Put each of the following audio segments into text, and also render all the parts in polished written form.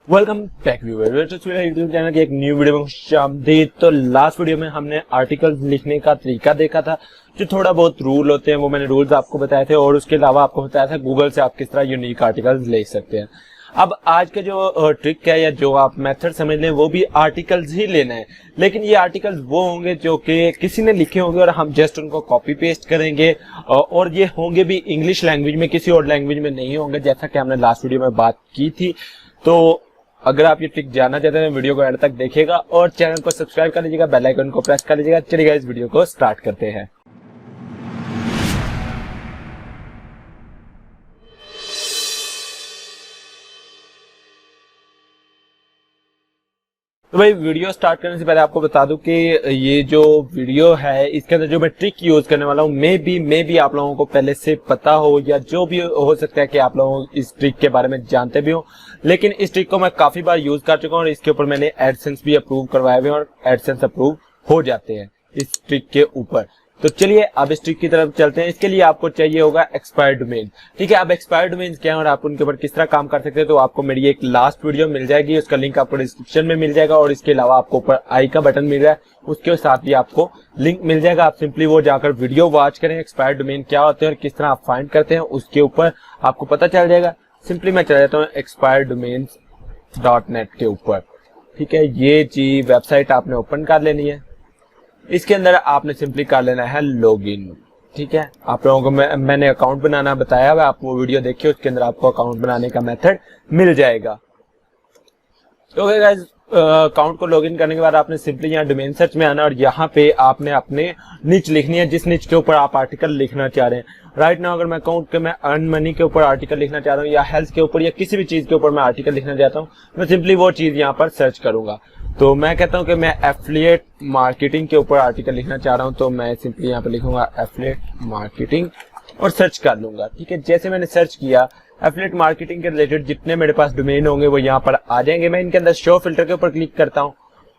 Welcome back viewers YouTube channel की एक new video में खुशामदीद। तो लास्ट वीडियो में हमने आर्टिकल्स लिखने का तरीका देखा था, जो थोड़ा बहुत रूल होते हैं वो मैंने रूल्स आपको बताए थे, और उसके अलावा आपको बताया था गूगल से आप किस तरह यूनिक आर्टिकल्स ले सकते हैं। अब आज का जो ट्रिक है या जो आप मेथड समझ लें वो भी आर्टिकल्स ही लेना है, लेकिन ये आर्टिकल्स वो होंगे जो कि किसी ने लिखे होंगे और हम जस्ट उनको कॉपी पेस्ट करेंगे, और ये होंगे भी इंग्लिश लैंग्वेज में, किसी और लैंग्वेज में नहीं होंगे, जैसा कि हमने लास्ट वीडियो में बात की थी। तो अगर आप ये ट्रिक जानना चाहते हैं वीडियो को एंड तक देखिएगा और चैनल को सब्सक्राइब कर लीजिएगा, बेल आइकन को प्रेस कर लीजिएगा। चलिए इस वीडियो को स्टार्ट करते हैं। तो भाई वीडियो स्टार्ट करने से पहले आपको बता दूं कि ये जो वीडियो है इसके अंदर जो मैं ट्रिक यूज करने वाला हूँ मे बी आप लोगों को पहले से पता हो, या जो भी हो सकता है कि आप लोग इस ट्रिक के बारे में जानते भी हो, लेकिन इस ट्रिक को मैं काफी बार यूज कर चुका हूँ और इसके ऊपर मैंने एडसेंस भी अप्रूव करवाए हुए हैं और एडसेंस अप्रूव हो जाते हैं इस ट्रिक के ऊपर। तो चलिए अब इस ट्रिक की तरफ चलते हैं। इसके लिए आपको चाहिए होगा एक्सपायर्ड डोमेन। ठीक है, अब एक्सपायर्ड डोमेन क्या है और आप उनके ऊपर किस तरह काम कर सकते हैं, तो आपको मेरी एक लास्ट वीडियो मिल जाएगी, उसका लिंक आपको डिस्क्रिप्शन में मिल जाएगा, और इसके अलावा आपको ऊपर आई का बटन मिल रहा है उसके साथ भी आपको लिंक मिल जाएगा। आप सिंपली वो जाकर वीडियो वॉच करें, एक्सपायर्ड डोमेन क्या होते हैं और किस तरह आप फाइंड करते हैं उसके ऊपर आपको पता चल जाएगा। सिंपली मैं चला जाता हूँ expireddomains.net के ऊपर। ठीक है, ये जी वेबसाइट आपने ओपन कर लेनी है। इसके अंदर आपने सिंपली कर लेना है लॉगिन। ठीक है, आप लोगों को मैंने अकाउंट बनाना बताया हुआ, आप वो वीडियो देखिए, उसके अंदर आपको अकाउंट बनाने का मेथड मिल जाएगा। तो गाइस अकाउंट को लॉगिन करने के बाद आपने सिंपली यहाँ डोमेन सर्च में आना और यहाँ पे आपने अपने निच लिखनी है, जिस निच के ऊपर आप आर्टिकल लिखना चाह रहे हैं। राइट नाउ अगर मैं कहूँ कि मैं अर्न मनी के ऊपर आर्टिकल लिखना चाह रहा हूँ, या हेल्थ के ऊपर, या किसी भी चीज के ऊपर मैं आर्टिकल लिखना चाहता हूँ, मैं सिंपली वो चीज यहाँ पर सर्च करूंगा। तो मैं कहता हूँ कि मैं एफिलिएट मार्केटिंग के ऊपर आर्टिकल लिखना चाह रहा हूँ, तो मैं सिंपली यहाँ पर लिखूंगा एफिलिएट मार्केटिंग और सर्च कर लूंगा। ठीक है, जैसे मैंने सर्च किया एफिलिएट मार्केटिंग के रिलेटेड जितने मेरे पास डोमेन होंगे वो यहाँ पर आ जाएंगे। मैं इनके अंदर शो फिल्टर के ऊपर क्लिक करता हूँ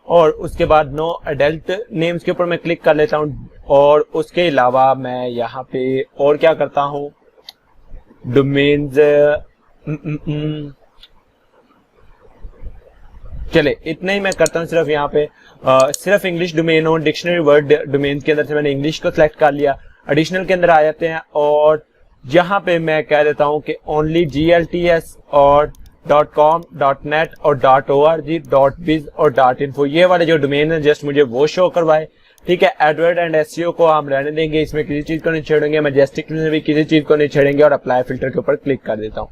और उसके बाद नो एडल्ट नेम्स के ऊपर मैं क्लिक कर लेता हूँ, और उसके अलावा मैं यहाँ पे और क्या करता हूँ, डोमेन्स चले इतना ही मैं करता हूँ। सिर्फ यहाँ पे सिर्फ इंग्लिश डोमेन हो, डिक्शनरी वर्ड डोमेन के अंदर से मैंने इंग्लिश को सिलेक्ट कर लिया। एडिशनल के अंदर आ जाते हैं और यहाँ पे मैं कह देता हूँ कि ओनली GLTS और .com, .net और .org, .biz और .info ये वाले जो डोमेन है जस्ट मुझे वो शो करवाए। ठीक है, एडवर्ड एंड SEO को हम रहने देंगे, इसमें किसी चीज को नहीं छेड़ेंगे, मैजेस्टिक में भी किसी चीज को नहीं छेड़ेंगे, और अप्लाई फिल्टर के ऊपर क्लिक कर देता हूँ।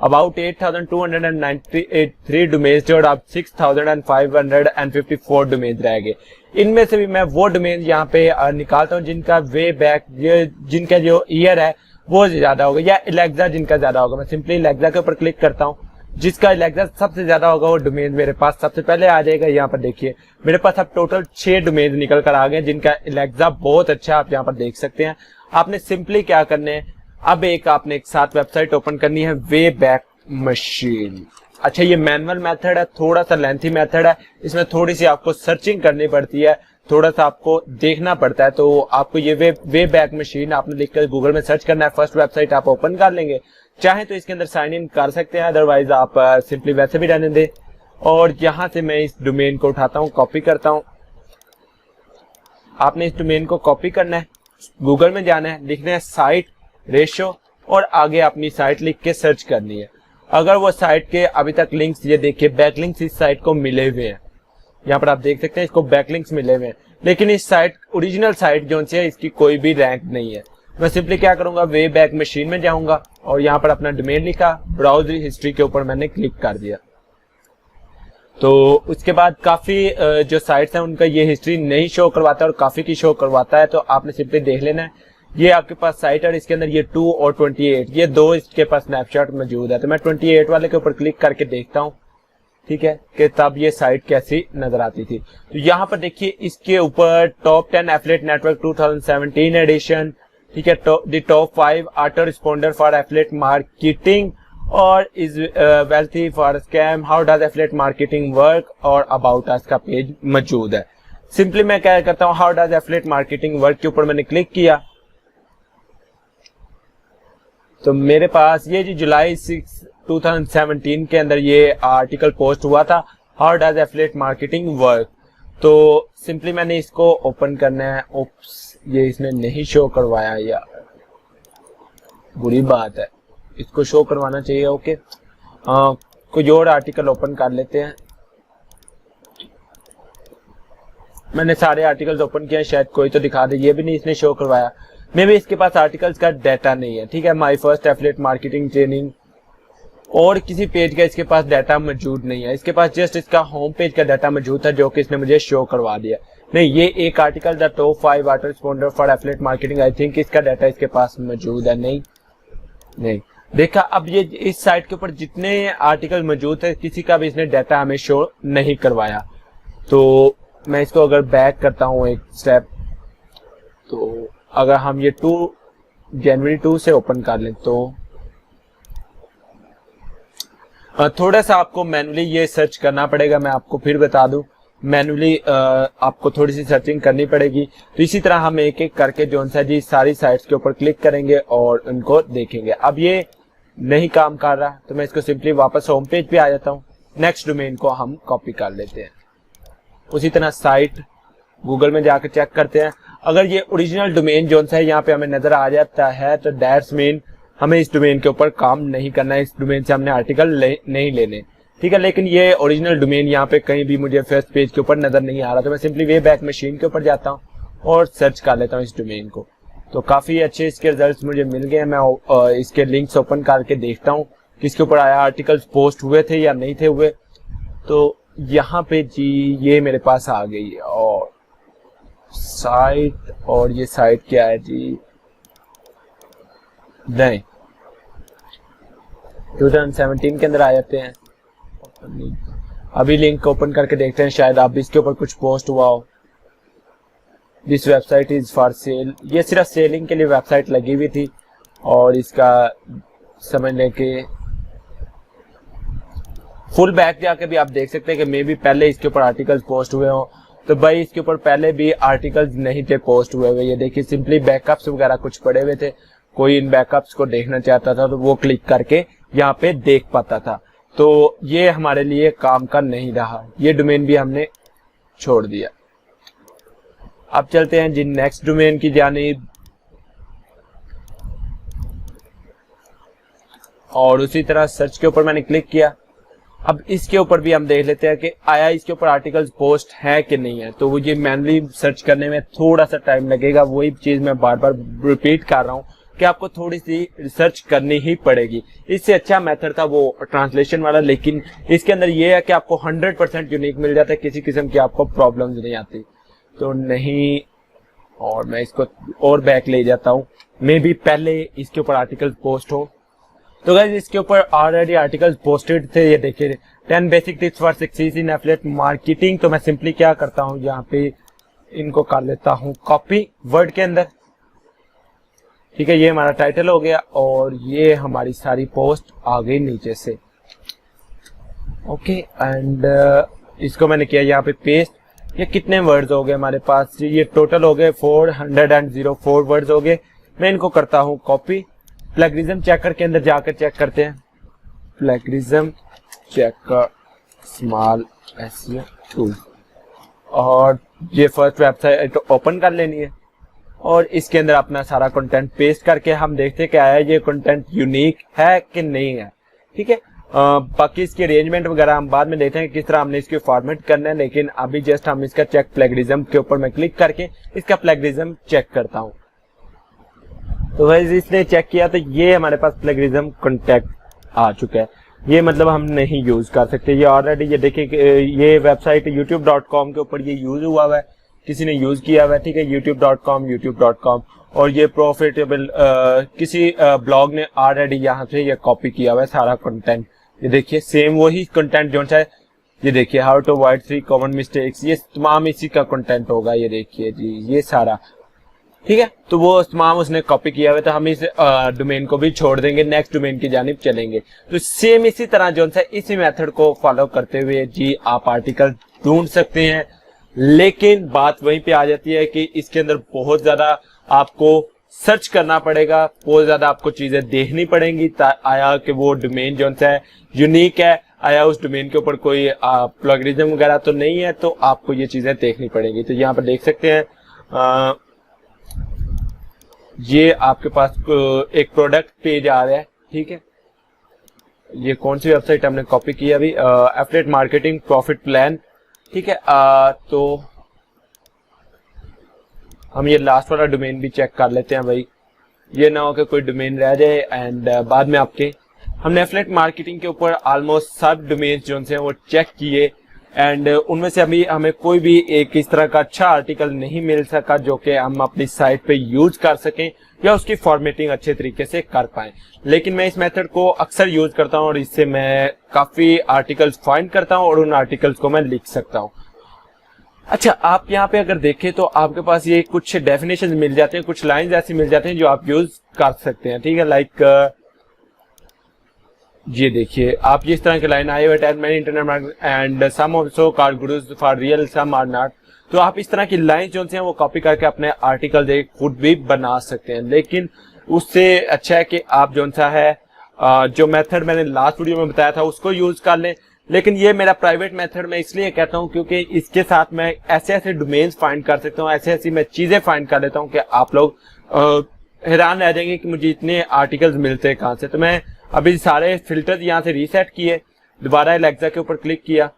अबाउट 8,293 डोमेन्स थे और अब 6,554 डोमेन्स रह गए। इनमें से भी मैं वो डोमेन यहाँ पे निकालता हूँ जिनका वे बैक, जिनका जो ईयर है वो ज्यादा होगा, या एलेक्सा जिनका ज्यादा होगा। मैं सिंपली एलेक्सा के ऊपर क्लिक करता हूँ, जिसका एलेक्सा सबसे ज्यादा होगा वो डोमेन मेरे पास सबसे पहले आ जाएगा। यहाँ पर देखिए मेरे पास अब टोटल 6 डोमेन निकल कर आ गए जिनका एलेक्सा बहुत अच्छा, आप यहाँ पर देख सकते हैं। आपने सिंपली क्या करना है, अब आपने एक साथ वेबसाइट ओपन करनी है, वे बैक मशीन। अच्छा, ये मैनुअल मेथड है, थोड़ा सा लेंथी मेथड है, इसमें थोड़ी सी आपको सर्चिंग करनी पड़ती है, थोड़ा सा आपको देखना पड़ता है। तो आपको ये वे बैक मशीन आपने लिखकर गूगल में सर्च करना है, फर्स्ट वेबसाइट आप ओपन कर लेंगे। चाहे तो इसके अंदर साइन इन कर सकते हैं, अदरवाइज आप सिंपली वैसे भी रहने दें। और यहां से मैं इस डोमेन को उठाता हूं, कॉपी करता हूं। आपने इस डोमेन को कॉपी करना है, गूगल में जाना है, लिखना है साइट रेशो और आगे अपनी साइट लिख के सर्च करनी है। अगर वो साइट के अभी तक लिंक्स, ये देखिए बैकलिंक्स इस साइट को मिले हुए हैं, यहाँ पर आप देख सकते हैं इसको बैकलिंक्स मिले हुए हैं, लेकिन इस साइट ओरिजिनल साइट जो है इसकी कोई भी रैंक नहीं है। मैं सिंपली क्या करूंगा, वे बैक मशीन में जाऊंगा और यहाँ पर अपना डोमेन लिखा, ब्राउज हिस्ट्री के ऊपर मैंने क्लिक कर दिया। तो उसके बाद काफी जो साइट्स हैं उनका ये हिस्ट्री नहीं शो करवाता है और काफी की शो करवाता है, तो आपने सिंपली देख लेना है। ये आपके पास साइट है और इसके अंदर ये 2 और 28 ये दो इसके पास स्नैपशॉट मौजूद है। तो मैं 28 वाले के ऊपर क्लिक करके देखता हूँ, ठीक है, कि तब ये साइट कैसी नजर आती थी। तो यहाँ पर देखिए इसके ऊपर टॉप 10 एफिलिएट नेटवर्क 2017 एडिशन, ठीक है, the top 5 auto responder for affiliate marketing और is wealthy for scam, how does affiliate marketing work, और अबाउट अस का पेज मौजूद है। सिंपली मैं क्या करता हूँ, how does affiliate marketing work के ऊपर मैंने क्लिक किया तो मेरे पास ये जी जुलाई 6 2017 के अंदर ये आर्टिकल पोस्ट हुआ था, how does affiliate marketing work. तो सिंपली मैंने इसको ओपन करना है। ओप्स, ये इसने नहीं शो करवाया यार, बुरी बात है, इसको शो करवाना चाहिए। ओके, कोई और आर्टिकल ओपन कर लेते हैं। मैंने सारे आर्टिकल्स ओपन किए, शायद कोई तो दिखा दे। ये भी नहीं इसने शो करवाया, मे भी इसके पास आर्टिकल्स का डाटा नहीं है। ठीक है, my first affiliate marketing training, और किसी पेज का इसके पास डाटा मौजूद नहीं है। इसके पास जस्ट इसका होम पेज का डाटा मौजूद था जो कि इसने मुझे शो करवा दिया। नहीं, ये एक article the top 5 autoresponder for affiliate marketing, I think इसका डाटा इसके पास मौजूद है। नहीं देखा। अब ये इस साइट के ऊपर जितने आर्टिकल मौजूद है, किसी का भी इसने डाटा हमें शो नहीं करवाया। तो मैं इसको अगर बैक करता हूँ एक स्टेप, तो अगर हम ये जनवरी 2 से ओपन कर लें तो थोड़ा सा आपको मैनुअली ये सर्च करना पड़ेगा। मैं आपको फिर बता दूं, मैनुअली आपको थोड़ी सी सर्चिंग करनी पड़ेगी। तो इसी तरह हम एक एक करके जो सा जी सारी साइट्स के ऊपर क्लिक करेंगे और उनको देखेंगे। अब ये नहीं काम कर रहा, तो मैं इसको सिंपली वापस होम पेज पे आ जाता हूँ। नेक्स्ट डोमेन को हम कॉपी कर लेते हैं। उसी तरह साइट गूगल में जाकर चेक करते हैं। अगर ये ओरिजिनल डोमेन जो सा है यहाँ पे हमें नजर आ जाता है, तो दैट्स मीन हमें इस डोमेन के ऊपर काम नहीं करना है, इस डोमेन से हमने आर्टिकल नहीं लेने। ठीक है, लेकिन ये ओरिजिनल डोमेन यहाँ पे कहीं भी मुझे फर्स्ट पेज के ऊपर नजर नहीं आ रहा, तो मैं सिंपली वे बैक मशीन के ऊपर जाता हूँ और सर्च कर लेता हूँ इस डोमेन को। तो काफी अच्छे इसके रिजल्ट्स मुझे मिल गए। मैं इसके लिंक्स ओपन करके देखता हूँ कि इसके ऊपर आया आर्टिकल्स पोस्ट हुए थे या नहीं थे हुए। तो यहाँ पे जी ये मेरे पास आ गई है, और साइट, और ये साइट क्या है जी, नहीं 2017 के अंदर आ जाते हैं। अभी लिंक ओपन करके देखते हैं, शायद अब इसके ऊपर कुछ पोस्ट हुआ हो। This website is for sale, ये सिर्फ सेलिंग के लिए वेबसाइट लगी हुई थी, और इसका समझ लें कि फुल बैक जाके भी आप देख सकते हैं कि मे भी पहले इसके ऊपर आर्टिकल्स पोस्ट हुए हो। तो भाई इसके ऊपर पहले भी आर्टिकल्स नहीं थे पोस्ट हुए हुए। ये देखिए, सिंपली बैकअप्स वगैरह कुछ पड़े हुए थे, कोई इन बैकअप्स को देखना चाहता था तो वो क्लिक करके यहाँ पे देख पाता था। तो ये हमारे लिए काम का नहीं रहा, ये डोमेन भी हमने छोड़ दिया। अब चलते हैं जी नेक्स्ट डोमेन की जानिब, और उसी तरह सर्च के ऊपर मैंने क्लिक किया। अब इसके ऊपर भी हम देख लेते हैं कि आया इसके ऊपर आर्टिकल्स पोस्ट है कि नहीं है। तो वो ये मैनुअली सर्च करने में थोड़ा सा टाइम लगेगा। वही चीज मैं बार बार रिपीट कर रहा हूँ कि आपको थोड़ी सी रिसर्च करनी ही पड़ेगी। इससे अच्छा मेथड था वो ट्रांसलेशन वाला, लेकिन इसके अंदर ये है कि आपको 100% यूनिक मिल जाता है, किसी किस्म की आपको प्रॉब्लम्स नहीं आती। तो नहीं, और मैं इसको और बैक ले जाता हूँ, मे भी पहले इसके ऊपर आर्टिकल पोस्ट हो। तो गाइस इसके ऊपर ऑलरेडी आर्टिकल्स पोस्टेड थे। ये देखिए 10 basic tips for success in affiliate marketing. तो मैं सिंपली क्या करता हूँ, यहाँ पे इनको कर लेता हूँ कॉपी वर्ड के अंदर। ठीक है, ये हमारा टाइटल हो गया, और ये हमारी सारी पोस्ट आ गई नीचे से। ओके, एंड इसको मैंने किया यहाँ पे पेस्ट। ये कितने वर्ड्स हो गए हमारे पास, ये टोटल हो गए 404 वर्ड्स हो गए। मैं इनको करता हूँ कॉपी। प्लेगरिज्म चेकर के अंदर जाकर चेक करते हैं, plagiarism checker small SEO tool, और ये फर्स्ट वेबसाइट ओपन कर लेनी है, और इसके अंदर अपना सारा कंटेंट पेस्ट करके हम देखते हैं कि आया ये कंटेंट यूनिक है कि नहीं है। ठीक है, बाकी इसकी अरेंजमेंट वगैरह हम बाद में देखते हैं किस तरह हमने इसके फॉर्मेट करना है, लेकिन अभी जस्ट हम इसका चेक प्लेगरिज्म के ऊपर मैं क्लिक करके इसका प्लेगरिज्म चेक करता हूँ। तो वैसे इसने चेक किया तो ये हमारे पास प्लेगरिज्म कॉन्टेक्ट आ चुका है। ये मतलब हम नहीं यूज कर सकते, ये ऑलरेडी ये देखिए ये वेबसाइट youtube.com के ऊपर ये यूज हुआ है, किसी ने यूज किया हुआ है। ठीक है, youtube.com, और ये प्रॉफिटेबल किसी ब्लॉग ने ऑलरेडी यहाँ से ये कॉपी किया हुआ है सारा कंटेंट। ये देखिए सेम वही कंटेंट जो है, ये देखिए how to avoid 3 common mistakes, ये तमाम इसी का कंटेंट होगा। ये देखिए जी ये सारा, ठीक है, तो वो तमाम उसने कॉपी किया हुआ है। तो हम इस डोमेन को भी छोड़ देंगे, नेक्स्ट डोमेन की जानिब चलेंगे। तो सेम इसी तरह जो है इसी मेथड को फॉलो करते हुए जी आप आर्टिकल ढूंढ सकते हैं, लेकिन बात वहीं पे आ जाती है कि इसके अंदर बहुत ज्यादा आपको सर्च करना पड़ेगा, बहुत ज्यादा आपको चीजें देखनी पड़ेंगी आया कि वो डोमेन जो है यूनिक है, आया उस डोमेन के ऊपर कोई प्लगरिज्म वगैरह तो नहीं है, तो आपको ये चीजें देखनी पड़ेंगी। तो यहाँ पर देख सकते हैं ये आपके पास एक प्रोडक्ट पेज आ रहा है, ठीक है। ये कौन सी वेबसाइट हमने कॉपी की अभी, एफिलिएट मार्केटिंग प्रॉफिट प्लान, ठीक है। तो हम ये लास्ट वाला डोमेन भी चेक कर लेते हैं भाई, ये ना हो कि कोई डोमेन रह जाए एंड बाद में आपके। हमने एफिलिएट मार्केटिंग के ऊपर ऑलमोस्ट सब डोमेन जो हैं वो चेक किए एंड उनमें से अभी हमें कोई भी एक इस तरह का अच्छा आर्टिकल नहीं मिल सका जो कि हम अपनी साइट पे यूज कर सकें या उसकी फॉर्मेटिंग अच्छे तरीके से कर पाएं। लेकिन मैं इस मेथड को अक्सर यूज करता हूं और इससे मैं काफी आर्टिकल्स फाइंड करता हूं और उन आर्टिकल्स को मैं लिख सकता हूं। अच्छा, आप यहाँ पे अगर देखें तो आपके पास ये कुछ डेफिनेशन मिल जाते हैं, कुछ लाइंस ऐसी मिल जाते हैं जो आप यूज कर सकते हैं, ठीक है। लाइक ये देखिए, आप ये इस तरह की line I many internet and some also called gurus for real some are not. तो आप इस तरह की लाइन जो हैं वो कॉपी करके अपने आर्टिकल खुद भी बना सकते हैं। लेकिन उससे अच्छा है कि आप जो सा है जो मेथड मैंने लास्ट वीडियो में बताया था उसको यूज कर लें। लेकिन ये मेरा प्राइवेट मेथड मैं इसलिए कहता हूं क्योंकि इसके साथ मैं ऐसे ऐसे डोमेन्स फाइंड कर सकता हूं, ऐसे ऐसी मैं चीजें फाइंड कर लेता हूं कि आप लोग हैरान रह जाएंगे कि मुझे इतने आर्टिकल्स मिलते हैं कहां से। तो मैं अभी सारे फिल्टर यहाँ से रीसेट किए, दोबारा एलेक्सा के ऊपर क्लिक किया,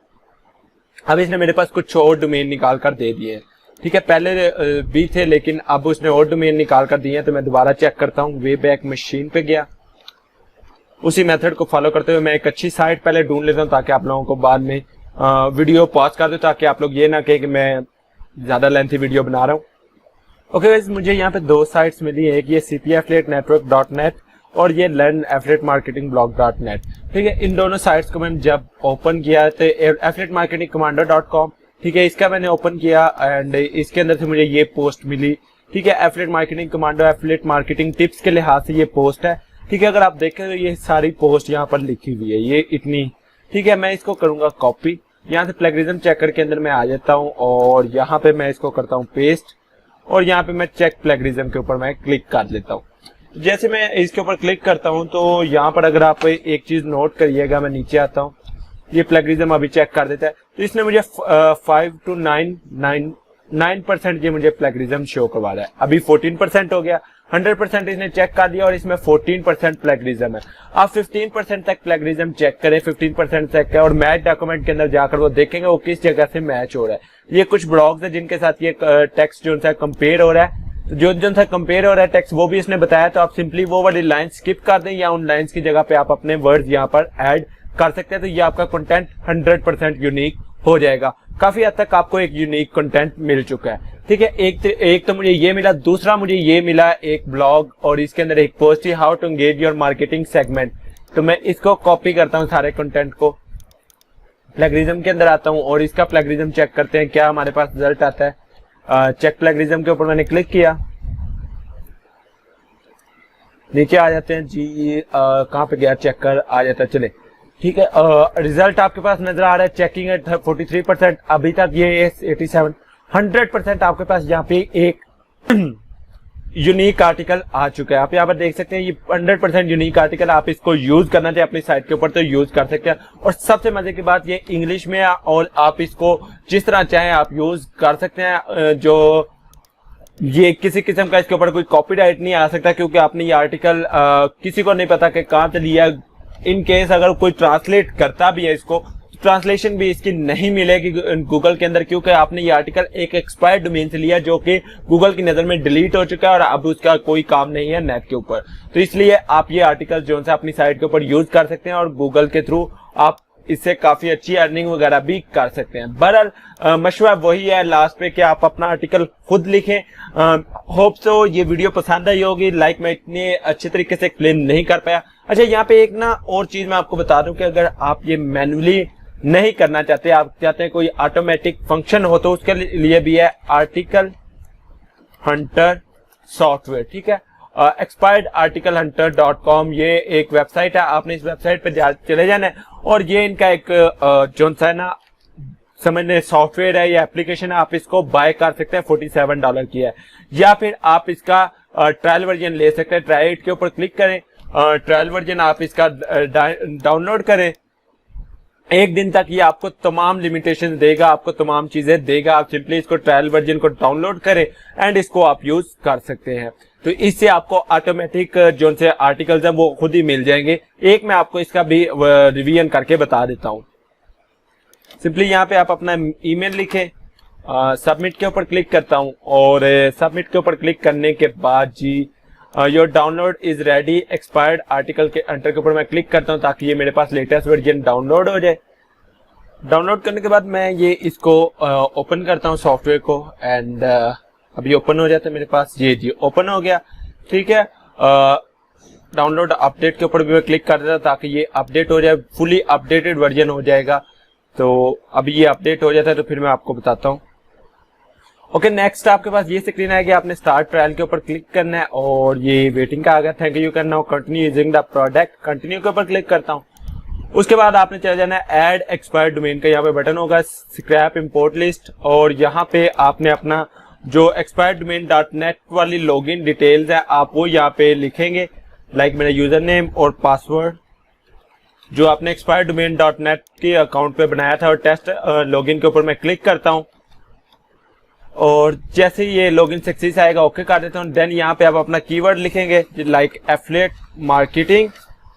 अब इसने मेरे पास कुछ और डोमेन निकाल कर दे दिए, ठीक है। पहले भी थे लेकिन अब उसने और डोमेन निकाल कर दिए हैं। तो मैं दोबारा चेक करता हूँ, वे बैक मशीन पे गया, उसी मेथड को फॉलो करते हुए मैं एक अच्छी साइट पहले ढूंढ लेता हूँ ताकि आप लोगों को बाद में वीडियो पॉज कर दो, ताकि आप लोग ये ना कहें कि मैं ज्यादा लेंथी वीडियो बना रहा हूँ। ओके गाइस, मुझे यहाँ पे दो साइट्स मिली है, एक ये cpaffiliatenetwork.net और ये learnaffiliatemarketingblog.net, ठीक है। इन दोनों साइट्स को मैंने जब ओपन किया तो affiliatemarketingcommando.com, ठीक है, इसका मैंने ओपन किया एंड इसके अंदर से मुझे ये पोस्ट मिली, ठीक है। Affiliate marketing commando affiliate marketing tips के लिहाज से ये पोस्ट है, ठीक है। अगर आप देखें तो ये सारी पोस्ट यहाँ पर लिखी हुई है, ये इतनी, ठीक है। मैं इसको करूंगा कॉपी, यहाँ से प्लेगरिज्म चेकर के अंदर मैं आ जाता हूँ और यहाँ पे मैं इसको करता हूँ पेस्ट और यहाँ पे मैं चेक प्लेगरिज्म के ऊपर मैं क्लिक कर लेता हूँ। जैसे मैं इसके ऊपर क्लिक करता हूँ तो यहाँ पर अगर आप एक चीज नोट करिएगा, मैं नीचे आता हूँ, ये प्लेगरिज्म अभी चेक कर देता है तो इसने मुझे 5 to 9% ये मुझे प्लेगरिज्म शो करवा रहा है। अभी 14% हो गया, 100% इसने चेक कर दिया और इसमें 14% प्लेगरिज्म है। आप 15% तक प्लेगरिज्म चेक करें, 15% चेक करें और मैच डॉक्यूमेंट के अंदर जाकर वो देखेंगे वो किस जगह से मैच हो रहा है। ये कुछ ब्लॉग्स है जिनके साथ ये टेक्स्ट जो है कंपेयर हो रहा है, जो सा कंपेयर हो रहा है टेक्स्ट वो भी इसने बताया। तो आप सिंपली वो वाली लाइन स्किप कर दें या उन लाइंस की जगह पे आप अपने वर्ड्स यहाँ पर ऐड कर सकते हैं, तो ये आपका कंटेंट 100% यूनिक हो जाएगा। काफी हद तक आपको एक यूनिक कंटेंट मिल चुका है, ठीक है। एक तो मुझे ये मिला, दूसरा मुझे ये मिला एक ब्लॉग और इसके अंदर एक पोस्ट है how to engage your marketing segment. तो मैं इसको कॉपी करता हूँ सारे कंटेंट को, प्लेगरिज्म के अंदर आता हूँ और इसका प्लेगरिज्म चेक करते हैं क्या हमारे पास रिजल्ट आता है। चेक प्लेगरिज्म के ऊपर मैंने क्लिक किया, नीचे आ जाते हैं जी, कहाँ पे गया चेक कर, आ जाता है, चले ठीक है। रिजल्ट आपके पास नजर आ रहा है, चेकिंग है 43%, अभी तक ये 87, 100% आपके पास यहाँ पे एक यूनिक आर्टिकल आ चुका है। आप यहाँ पर देख सकते हैं ये 100% यूनिक आर्टिकल, आप इसको यूज करना चाहिए अपनी साइट के ऊपर तो यूज कर सकते हैं। और सबसे मजे की बात ये इंग्लिश में है और आप इसको जिस तरह चाहें आप यूज कर सकते हैं। जो ये किसी किस्म का इसके ऊपर कोई कॉपीराइट नहीं आ सकता क्योंकि आपने ये आर्टिकल किसी को नहीं पता कि कहाँ से लिया। इन केस अगर कोई ट्रांसलेट करता भी है इसको, ट्रांसलेशन भी इसकी नहीं मिलेगी गूगल के अंदर, क्योंकि आपने ये आर्टिकल एक एक्सपायर्ड डोमेन से लिया जो कि गूगल की नजर में डिलीट हो चुका है और अब उसका कोई काम नहीं है नेट के ऊपर। तो इसलिए आप ये आर्टिकल जो है अपनी साइट के ऊपर यूज कर सकते हैं और गूगल के थ्रू आप इससे काफी अच्छी अर्निंग वगैरह भी कर सकते हैं। बहरहाल मशवरा वही है लास्ट पे कि आप अपना आर्टिकल खुद लिखें। होप सो ये वीडियो पसंद आई होगी। लाइक मैं इतने अच्छे तरीके से एक्सप्लेन नहीं कर पाया। अच्छा, यहाँ पे एक ना और चीज मैं आपको बता दूं कि अगर आप ये मैन्युअली नहीं करना चाहते, आप चाहते हैं कोई ऑटोमेटिक फंक्शन हो, तो उसके लिए भी है आर्टिकल हंटर सॉफ्टवेयर, ठीक है। expiredarticlehunter.com ये एक वेबसाइट है, आपने इस वेबसाइट पे चले जाना है और ये इनका एक जो सा है ना समझने सॉफ्टवेयर है, ये एप्लीकेशन है, आप इसको बाय कर सकते हैं, $47 की है। या फिर आप इसका ट्रायल वर्जन ले सकते हैं। ट्राई इट के ऊपर क्लिक करें, ट्रायल वर्जन आप इसका डाउनलोड करें। एक दिन तक ये आपको तमाम लिमिटेशन देगा, आपको तमाम चीजें देगा। आप सिंपली इसको ट्रायल वर्जन को डाउनलोड करें एंड इसको आप यूज कर सकते हैं। तो इससे आपको ऑटोमेटिक जो से आर्टिकल्स हैं वो खुद ही मिल जाएंगे। एक मैं आपको इसका भी रिवीजन करके बता देता हूँ। सिंपली यहाँ पे आप अपना ईमेल लिखें, सबमिट के ऊपर क्लिक करता हूँ और सबमिट के ऊपर क्लिक करने के बाद जी your download is ready expired article के एंटर के ऊपर मैं क्लिक करता हूँ ताकि ये मेरे पास लेटेस्ट वर्जन डाउनलोड हो जाए। डाउनलोड करने के बाद मैं ये इसको ओपन करता हूँ सॉफ्टवेयर को एंड अभी ओपन हो जाता है मेरे पास। ये जी ओपन हो गया, ठीक है। डाउनलोड अपडेट के ऊपर भी मैं क्लिक कर देता ताकि ये अपडेट हो जाए, फुली अपडेटेड वर्जन हो जाएगा। तो अभी ये अपडेट हो जाता है तो फिर मैं आपको बताता हूँ। ओके, नेक्स्ट आपके पास ये स्क्रीन आएगी, आपने स्टार्ट ट्रायल के ऊपर क्लिक करना है और ये वेटिंग का आ गया। Thank you can now continue using the product, continue के ऊपर क्लिक करता हूँ। उसके बाद आपने चले जाना है ऐड एक्सपायर्ड डोमेन का, यहाँ पे बटन होगा स्क्रैप इंपोर्ट लिस्ट और यहाँ पे आपने अपना जो एक्सपायर्ड डोमेन .net वाली लॉगिन डिटेल्स है आप वो यहाँ पे लिखेंगे, लाइक मेरा यूजर नेम और पासवर्ड जो आपने एक्सपायर्ड डोमेन .net के अकाउंट पे बनाया था। और टेस्ट लॉगिन के ऊपर मैं क्लिक करता हूँ और जैसे ये लॉगिन सक्सेस आएगा ओके कर देता हूँ। देन यहाँ पे आप अपना कीवर्ड लिखेंगे लाइक एफिलिएट मार्केटिंग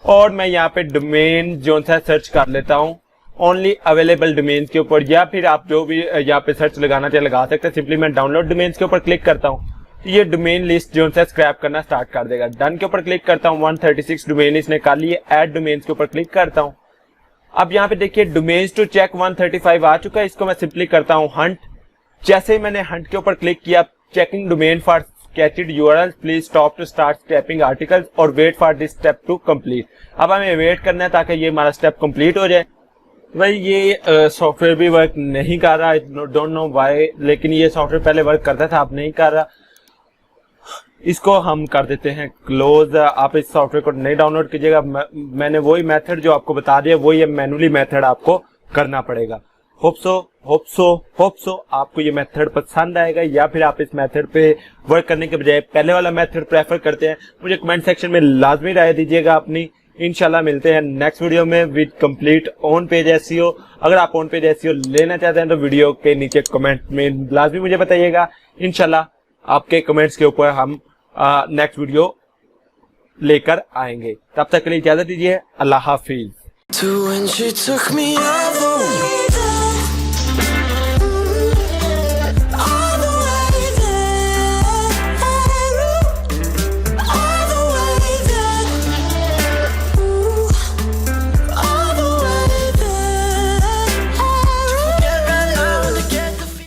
और मैं यहाँ पे डोमेन जो सा सर्च कर लेता हूँ ओनली अवेलेबल डोमेन्स के ऊपर, या फिर आप जो भी यहाँ पे सर्च लगाना चाहे लगा सकते हैं। सिंपली मैं डाउनलोड डोमेन्स के ऊपर क्लिक करता हूँ तो ये डोमेन लिस्ट जो सा स्क्रैप करना स्टार्ट कर देगा। डन के ऊपर क्लिक करता हूँ, 136 डोमेन इसने कर लिए। ऐड डोमेन्स के ऊपर क्लिक करता हूँ। अब यहाँ पे देखिए डोमेन्स टू चेक 135 आ चुका है, इसको मैं सिंपली करता हूँ हंट। जैसे ही मैंने हंट के ऊपर क्लिक किया, checking domain for skated URL, please stop to start scraping articles और wait for this step to complete. अब हमें वेट करना है ताकि ये हमारा स्टेप कंप्लीट हो जाए। भाई ये सॉफ्टवेयर भी वर्क नहीं कर रहा, डोंट नो व्हाई, लेकिन ये सॉफ्टवेयर पहले वर्क करता था, अब नहीं कर रहा। इसको हम कर देते हैं क्लोज। आप इस सॉफ्टवेयर को नहीं डाउनलोड कीजिएगा, मैंने वही मेथड जो आपको बता दिया वही मैनुअली मेथड आपको करना पड़ेगा। होप सो आपको ये मेथड पसंद आएगा, या फिर आप इस मेथड पे वर्क करने के बजाय पहले वाला मेथड प्रेफर करते हैं। मुझे कमेंट सेक्शन में लाजमी राय दीजिएगा अपनी। इंशाल्लाह मिलते हैं नेक्स्ट वीडियो में with complete on page SEO. अगर आप ऑन पेज एसईओ लेना चाहते हैं तो वीडियो के नीचे कमेंट में लाजमी मुझे बताइएगा। इंशाल्लाह आपके कमेंट्स के ऊपर हम नेक्स्ट वीडियो लेकर आएंगे। तब तक के लिए इजाजत दीजिए, अल्लाह हाफिज।